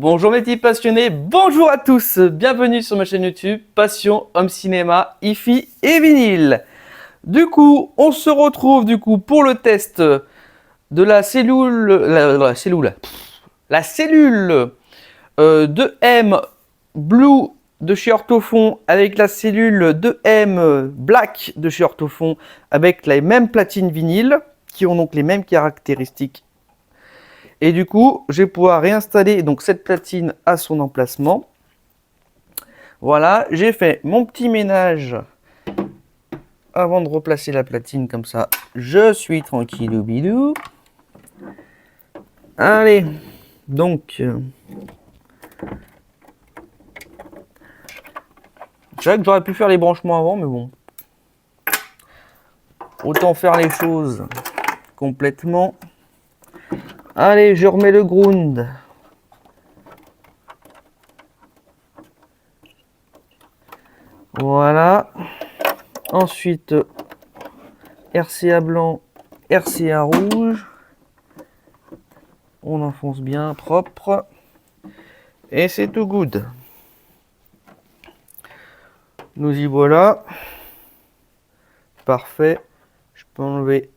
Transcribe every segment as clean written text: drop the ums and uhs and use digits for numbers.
Bonjour mes petits passionnés, bonjour à tous, bienvenue sur ma chaîne YouTube Passion Home Cinéma, Hi-Fi et Vinyle. Du coup, on se retrouve pour le test de la cellule, la cellule 2M Blue de chez Orthofon avec la cellule 2M Black de chez Orthofon avec les mêmes platines vinyle qui ont donc les mêmes caractéristiques. Et du coup, je vais pouvoir réinstaller donc cette platine à son emplacement. Voilà, j'ai fait mon petit ménage avant de replacer la platine comme ça. Je suis tranquille au bidou. Allez, donc... c'est vrai que j'aurais pu faire les branchements avant, mais bon. Autant faire les choses complètement. Allez, je remets le ground. Voilà. Ensuite, RCA blanc, RCA rouge. On enfonce bien, propre. Et c'est tout good. Nous y voilà. Parfait. Je peux enlever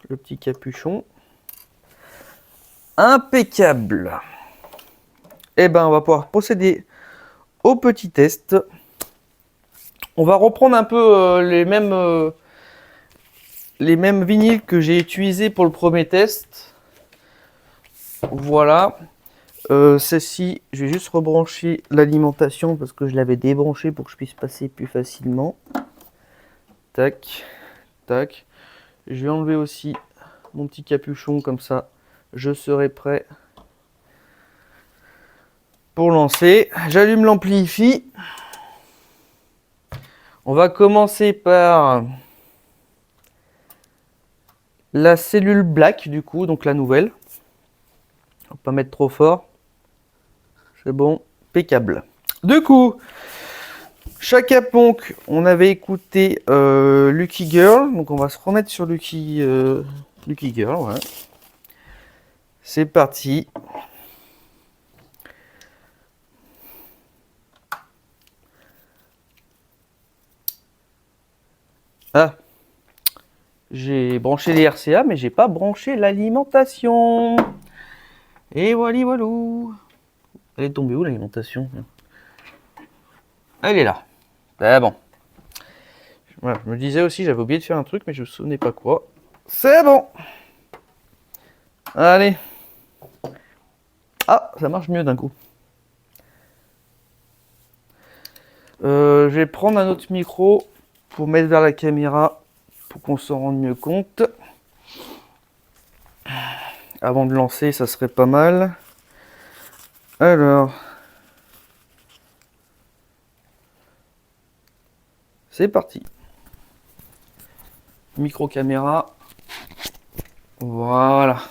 le petit capuchon. Impeccable. Et ben, on va pouvoir procéder au petit test. On va reprendre un peu les mêmes vinyles que j'ai utilisés pour le premier test. Voilà. Celle-ci, je vais juste rebrancher l'alimentation parce que je l'avais débranché pour que je puisse passer plus facilement. Tac, tac. Je vais enlever aussi mon petit capuchon comme ça. Je serai prêt pour lancer. J'allume l'ampli Hi-Fi. On va commencer par la cellule black du coup, donc la nouvelle. On va pas mettre trop fort. C'est bon, impeccable. Du coup, Chaka Ponk, on avait écouté Lucky Girl, donc on va se remettre sur Lucky Girl. Ouais. C'est parti. Ah, j'ai branché les RCA, mais j'ai pas branché l'alimentation. Et voilà, voilou. Elle est tombée où l'alimentation? Elle est là. C'est bon. Voilà, je me disais aussi, j'avais oublié de faire un truc, mais je me souvenais pas quoi. C'est bon. Allez. Ah, ça marche mieux d'un coup. Je vais prendre un autre micro pour mettre vers la caméra pour qu'on s'en rende mieux compte. Avant de lancer, ça serait pas mal. Alors, c'est parti. Micro caméra. Voilà.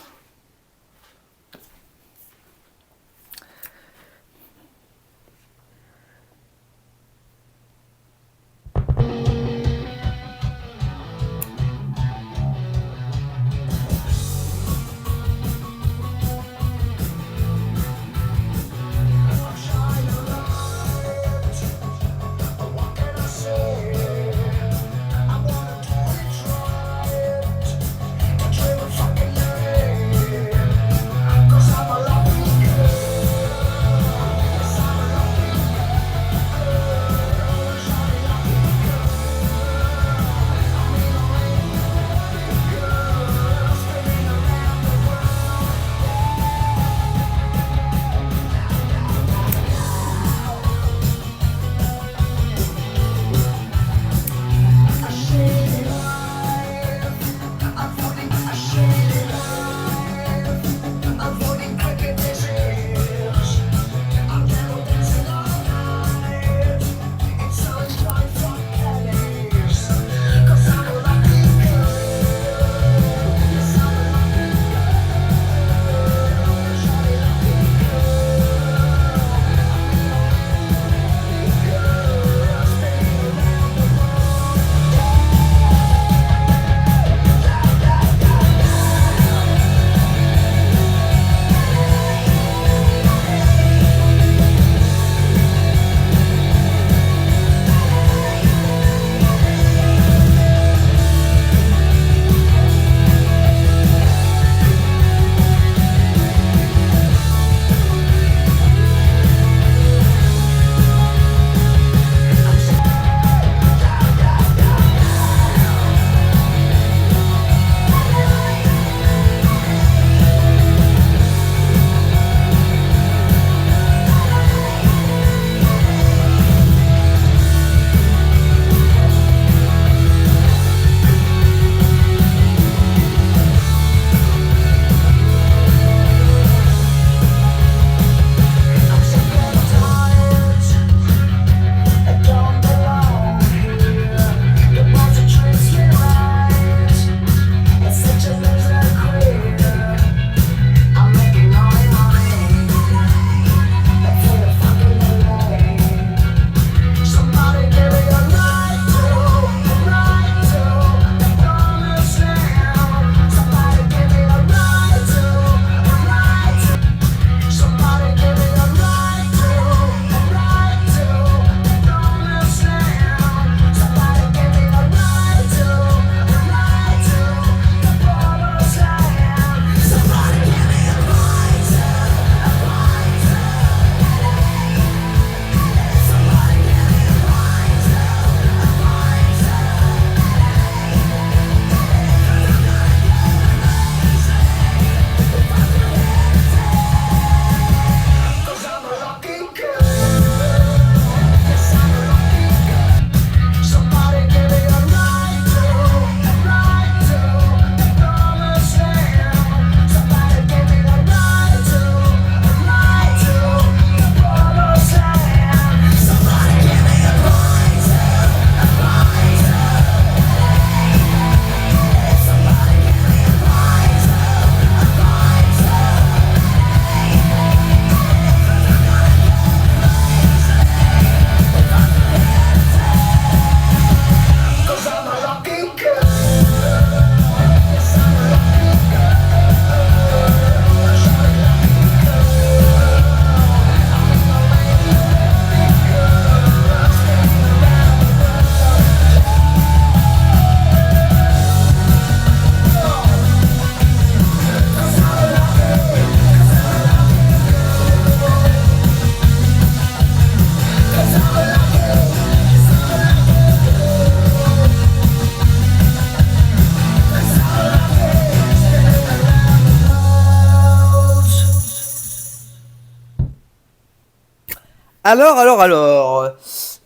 Alors.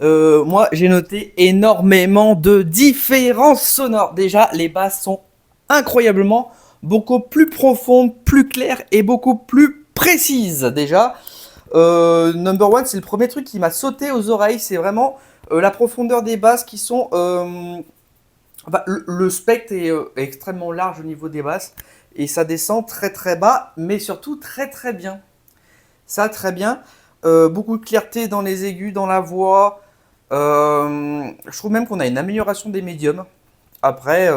Moi, j'ai noté énormément de différences sonores. Déjà, les basses sont incroyablement beaucoup plus profondes, plus claires et beaucoup plus précises. Déjà, number one, c'est le premier truc qui m'a sauté aux oreilles. C'est vraiment la profondeur des basses qui sont. Le spectre est extrêmement large au niveau des basses et ça descend très très bas, mais surtout très très bien. Ça, très bien. Beaucoup de clarté dans les aigus, dans la voix. Je trouve même qu'on a une amélioration des médiums. Après,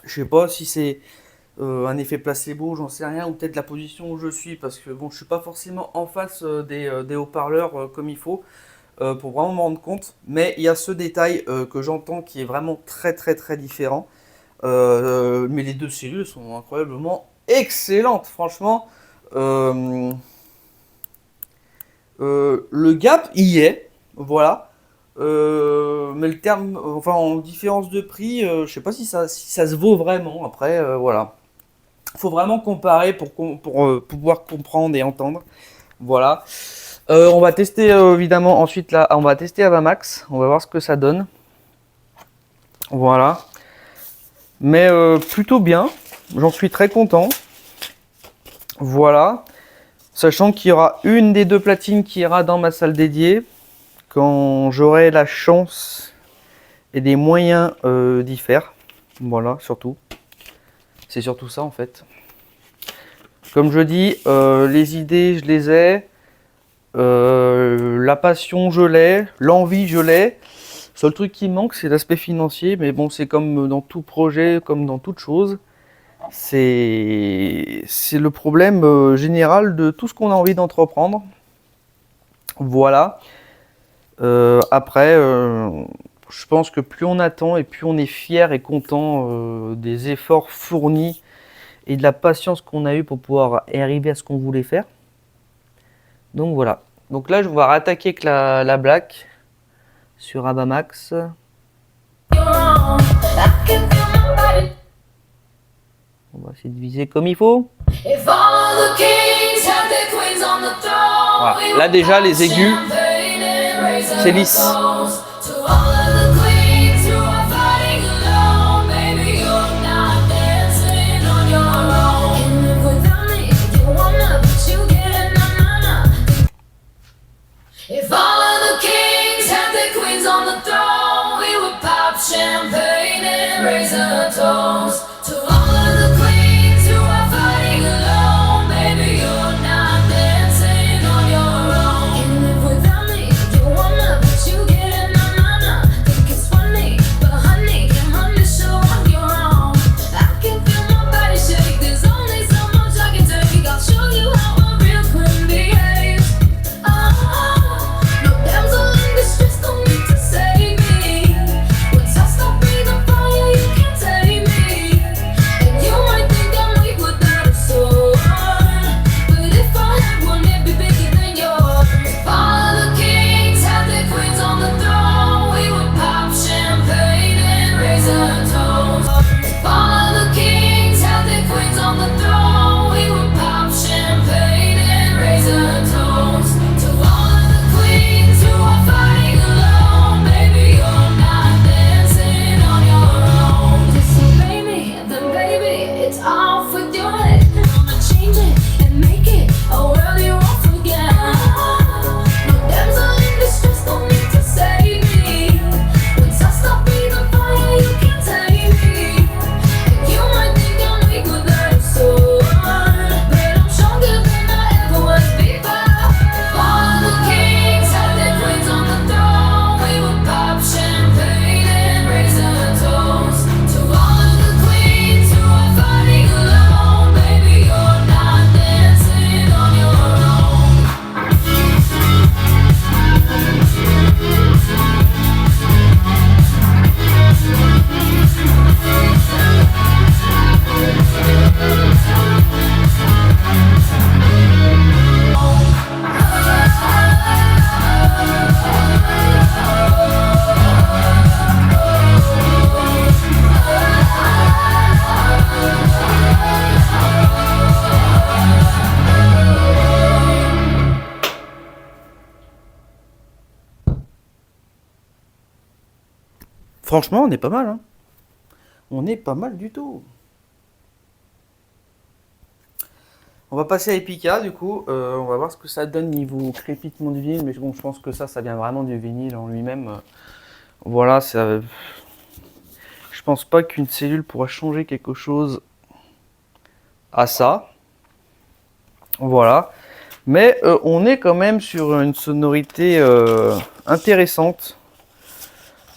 je sais pas si c'est un effet placebo, j'en sais rien, ou peut-être la position où je suis, parce que bon, je suis pas forcément en face des haut-parleurs comme il faut pour vraiment me rendre compte. Mais il y a ce détail que j'entends qui est vraiment très très très différent. Mais les deux cellules sont incroyablement excellentes, franchement. Le gap y est, voilà. Mais le terme, enfin en différence de prix, je sais pas si ça se vaut vraiment. Après, voilà. Faut vraiment comparer pour pouvoir comprendre et entendre. Voilà. On va tester évidemment ensuite là, on va tester Avamax. On va voir ce que ça donne. Voilà. Mais plutôt bien. J'en suis très content. Voilà. Sachant qu'il y aura une des deux platines qui ira dans ma salle dédiée quand j'aurai la chance et des moyens d'y faire. Voilà, surtout. C'est surtout ça en fait. Comme je dis, les idées, je les ai. La passion, je l'ai. L'envie, je l'ai. Le seul truc qui manque, c'est l'aspect financier. Mais bon, c'est comme dans tout projet, comme dans toute chose. C'est le problème général de tout ce qu'on a envie d'entreprendre. Voilà. Après, je pense que plus on attend et plus on est fier et content des efforts fournis et de la patience qu'on a eu pour pouvoir arriver à ce qu'on voulait faire. Donc voilà. Donc là, je vais rattaquer avec la Black sur Avamax. On va essayer de viser comme il faut. Voilà. Là déjà, les aigus, c'est lisse. Champagne and raise a toast to all of the queens who are fighting alone. Baby, you're not dancing on your own. You live without me, you wanna, but you get na. Think it's funny, but honey, come on the show on your own. I can feel my body shake, there's only so much I can take. I'll show you how a real queen behaves. Oh, no damsel in distress, don't need to save me. Once I stop breathing fire, you can't take me. Franchement, on est pas mal, hein. On est pas mal du tout. On va passer à Epica, du coup. On va voir ce que ça donne niveau crépitement du vinyle. Mais bon, je pense que ça vient vraiment du vinyle en lui-même. Voilà, ça... Je pense pas qu'une cellule pourra changer quelque chose à ça. Voilà. Mais on est quand même sur une sonorité intéressante.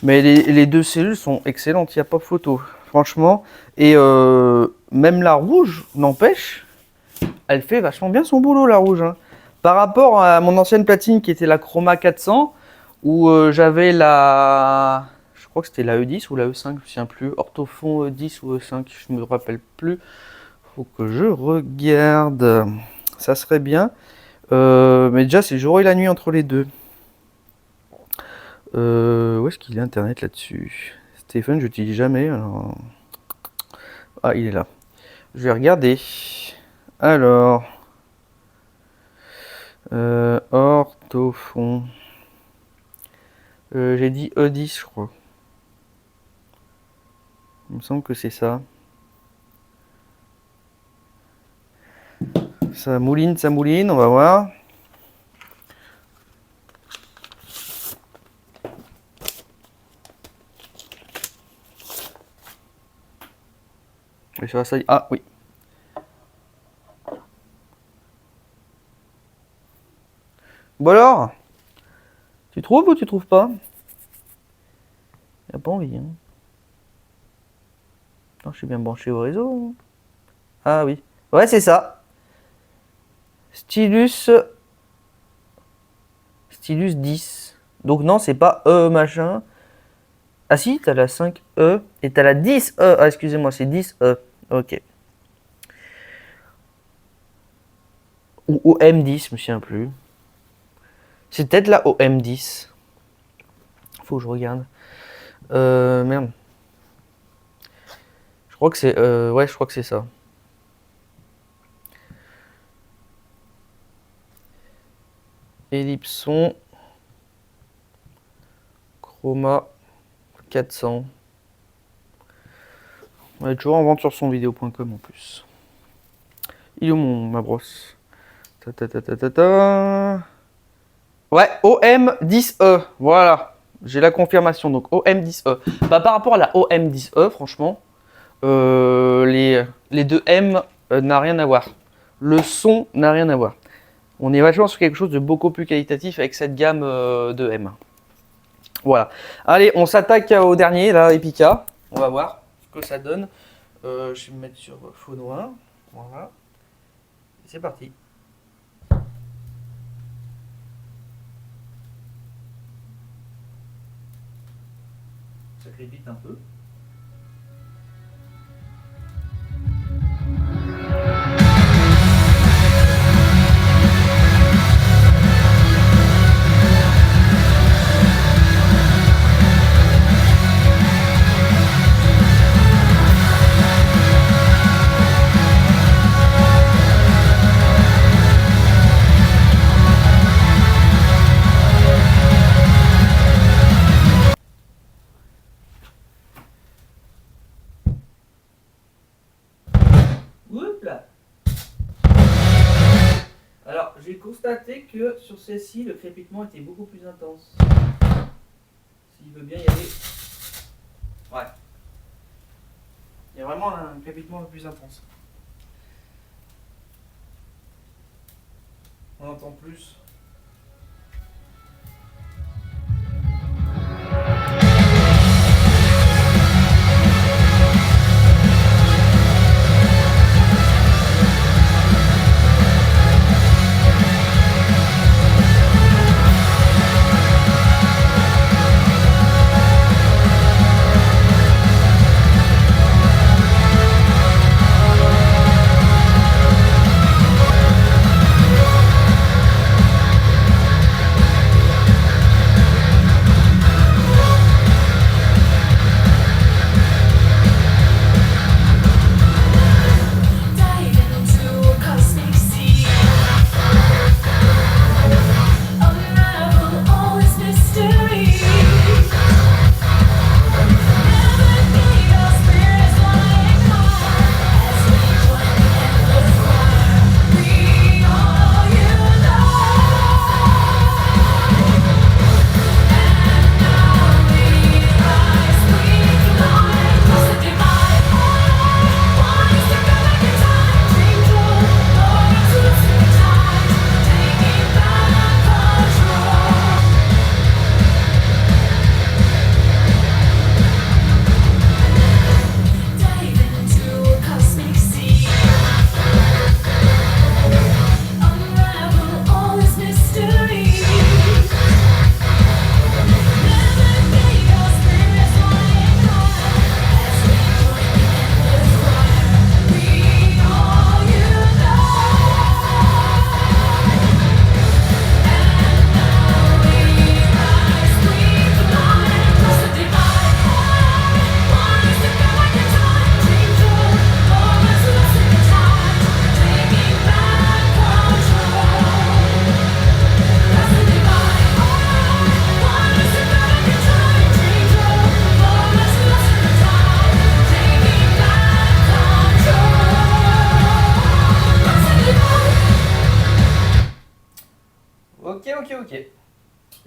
Mais les deux cellules sont excellentes, il n'y a pas photo. Franchement. Et même la rouge, n'empêche, elle fait vachement bien son boulot, la rouge. Hein. Par rapport à mon ancienne platine qui était la Chroma 400, où j'avais la... Je crois que c'était la E10 ou la E5, je ne me souviens plus. Orthophon E10 ou E5, je ne me rappelle plus. Faut que je regarde. Ça serait bien. Mais déjà, c'est le jour et la nuit entre les deux. Où est-ce qu'il est internet là-dessus? Stéphane, je n'utilise jamais. Alors... Ah, il est là. Je vais regarder. Alors. Orthophon. J'ai dit E10, je crois. Il me semble que c'est ça. Ça mouline, on va voir. Et sur ça, ah oui. Bon alors, tu trouves ou tu trouves pas? Y'a pas envie, hein. Non, je suis bien branché au réseau. Ah oui. Ouais, c'est ça. Stylus 10. Donc non, c'est pas E machin. Ah si, t'as la 5E et t'as la 10E. Ah, excusez-moi, c'est 10E. Ok. Ou OM10, je me souviens plus. C'est peut-être la OM10. Faut que je regarde. Merde. Je crois que c'est... ouais, je crois que c'est ça. Ellipson. Chroma 400. On est toujours en vente sur sonvideo.com en plus. Il est où ma brosse? Ouais, OM10E. Voilà. J'ai la confirmation. Donc OM10E. Bah, par rapport à la OM10E, franchement, les deux M n'a rien à voir. Le son n'a rien à voir. On est vachement sur quelque chose de beaucoup plus qualitatif avec cette gamme de M. Voilà. Allez, on s'attaque au dernier, là, Epica. On va voir ce que ça donne. Je vais me mettre sur faux noir. Voilà. C'est parti. Ça crépite un peu. Alors, j'ai constaté que sur celle-ci, le crépitement était beaucoup plus intense. S'il veut bien y aller. Ouais. Il y a vraiment un crépitement plus intense. On entend plus.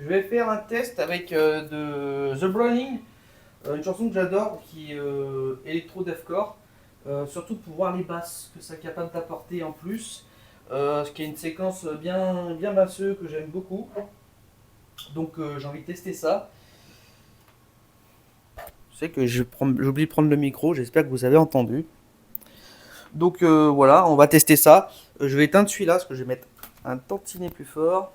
Je vais faire un test avec de The Browning, une chanson que j'adore qui est électro deathcore, surtout pour voir les basses que ça est capable d'apporter en plus, ce qui est une séquence bien basseuse que j'aime beaucoup. Donc j'ai envie de tester ça. Je sais que j'ai oublié de prendre le micro, j'espère que vous avez entendu. Donc voilà, on va tester ça. Je vais éteindre celui-là parce que je vais mettre un tantinet plus fort.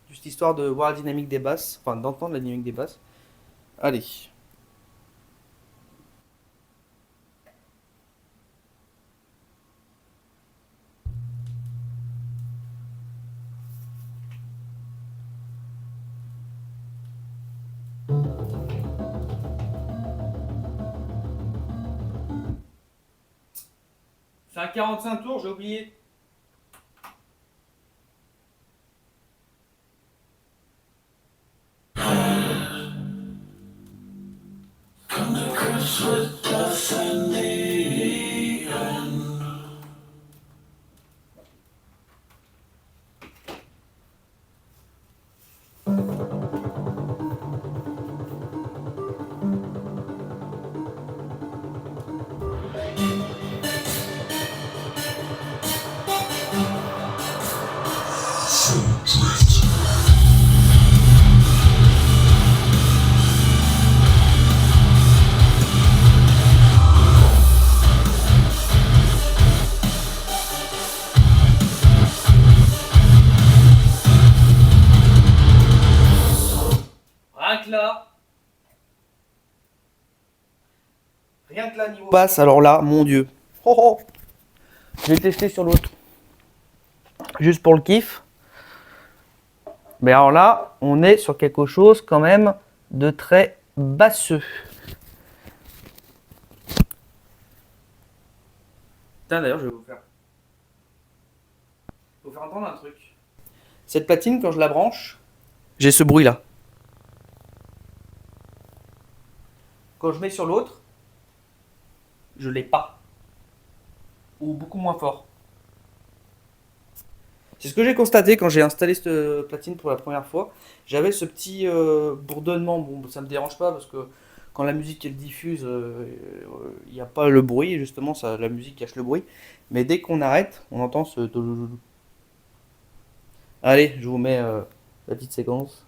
Juste histoire de voir la dynamique des basses, enfin d'entendre la dynamique des basses. Allez. C'est un 45 tours, j'ai oublié. Rien que là, niveau basse, alors là, mon dieu. Oh, oh. Je vais tester sur l'autre. Juste pour le kiff. Mais alors là, on est sur quelque chose quand même de très basseux. Putain, d'ailleurs, je vais vous faire entendre un truc. Cette platine, quand je la branche, j'ai ce bruit là. Quand je mets sur l'autre, je l'ai pas. Ou beaucoup moins fort. C'est ce que j'ai constaté quand j'ai installé cette platine pour la première fois. J'avais ce petit bourdonnement. Bon, ça me dérange pas parce que quand la musique elle diffuse, il n'y a pas le bruit. Justement, ça, la musique cache le bruit. Mais dès qu'on arrête, on entend ce. Allez, je vous mets la petite séquence.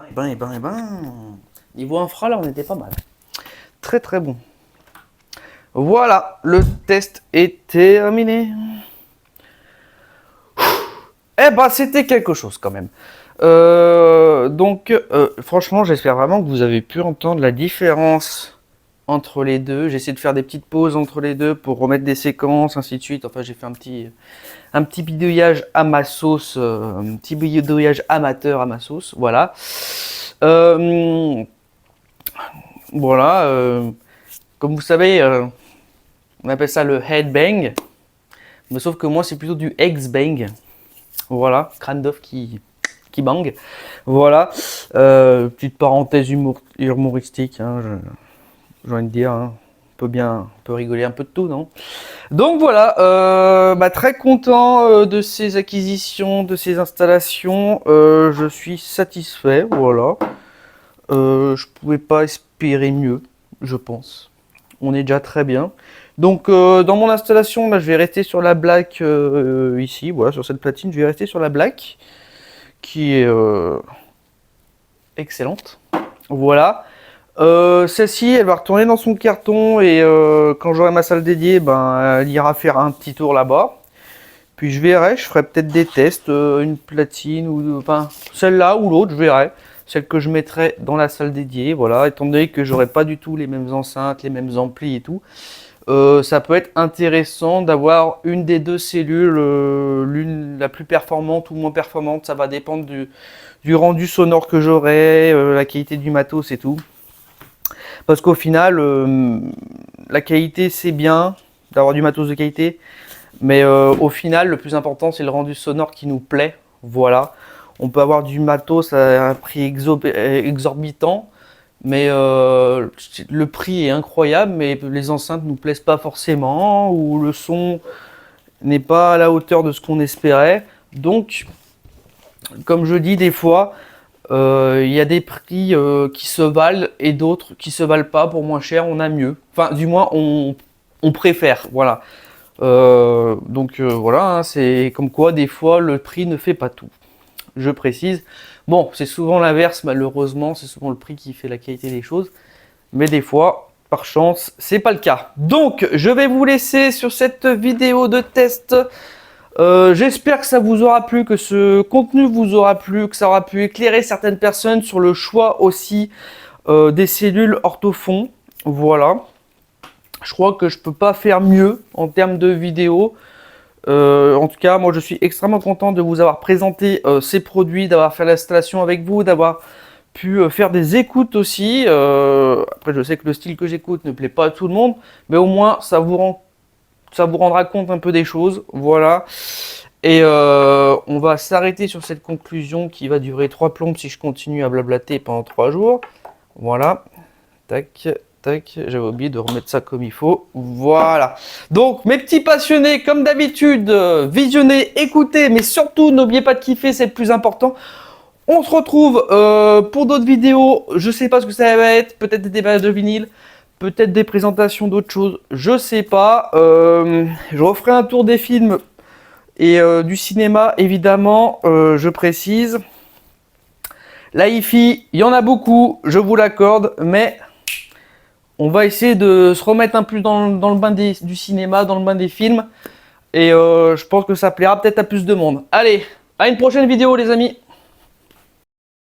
Eh ben. Niveau infra, là, on était pas mal. Très très bon. Voilà, le test est terminé. Eh ben, c'était quelque chose quand même. Franchement, j'espère vraiment que vous avez pu entendre la différence entre les deux. J'ai essayé de faire des petites pauses entre les deux pour remettre des séquences, ainsi de suite. Enfin, j'ai fait un petit bidouillage à ma sauce, un petit bidouillage amateur à ma sauce. Voilà. Voilà. Comme vous savez, on appelle ça le headbang. Mais sauf que moi, c'est plutôt du ex-bang. Voilà, crâne d'œuf qui bang. Voilà, petite parenthèse humoristique, hein, j'ai envie de dire. Hein. On peut rigoler un peu de tout, non? Donc voilà, très content de ces acquisitions, de ces installations. Je suis satisfait, voilà. Je pouvais pas espérer mieux, je pense. On est déjà très bien. Donc dans mon installation, là, je vais rester sur la black ici, voilà, sur cette platine, je vais rester sur la black qui est excellente. Voilà. Celle-ci, elle va retourner dans son carton et quand j'aurai ma salle dédiée, elle ira faire un petit tour là-bas. Puis je verrai, je ferai peut-être des tests, une platine ou enfin celle-là ou l'autre, je verrai. Celle que je mettrai dans la salle dédiée, voilà, étant donné que j'aurai pas du tout les mêmes enceintes, les mêmes amplis et tout. Ça peut être intéressant d'avoir une des deux cellules, l'une la plus performante ou moins performante, ça va dépendre du rendu sonore que j'aurai, la qualité du matos et tout. Parce qu'au final, la qualité c'est bien d'avoir du matos de qualité, mais au final le plus important c'est le rendu sonore qui nous plaît, voilà. On peut avoir du matos à un prix exorbitant, mais le prix est incroyable, mais les enceintes ne nous plaisent pas forcément, ou le son n'est pas à la hauteur de ce qu'on espérait. Donc, comme je dis des fois, il y a des prix qui se valent et d'autres qui se valent pas. Pour moins cher, on a mieux. Enfin, du moins, on préfère. Voilà. Voilà, hein, c'est comme quoi des fois le prix ne fait pas tout. Je précise. Bon, c'est souvent l'inverse, malheureusement, c'est souvent le prix qui fait la qualité des choses. Mais des fois, par chance, c'est pas le cas. Donc, je vais vous laisser sur cette vidéo de test. J'espère que ça vous aura plu, que ce contenu vous aura plu, que ça aura pu éclairer certaines personnes sur le choix aussi des cellules orthofon. Voilà. Je crois que je peux pas faire mieux en termes de vidéo. En tout cas, moi je suis extrêmement content de vous avoir présenté ces produits, d'avoir fait l'installation avec vous, d'avoir pu faire des écoutes aussi. Après, je sais que le style que j'écoute ne plaît pas à tout le monde, mais au moins ça vous rendra compte un peu des choses. Voilà. Et on va s'arrêter sur cette conclusion qui va durer 3 plombes si je continue à blablater pendant 3 jours. Voilà. Tac. J'avais oublié de remettre ça comme il faut. Voilà. Donc, mes petits passionnés, comme d'habitude, visionnez, écoutez, mais surtout, n'oubliez pas de kiffer, c'est le plus important. On se retrouve pour d'autres vidéos. Je sais pas ce que ça va être. Peut-être des débats de vinyle, peut-être des présentations d'autres choses. Je sais pas. Je referai un tour des films et du cinéma, évidemment. Je précise. La hi-fi, il y en a beaucoup, je vous l'accorde, mais on va essayer de se remettre un peu dans le bain du cinéma, dans le bain des films. Et je pense que ça plaira peut-être à plus de monde. Allez, à une prochaine vidéo les amis.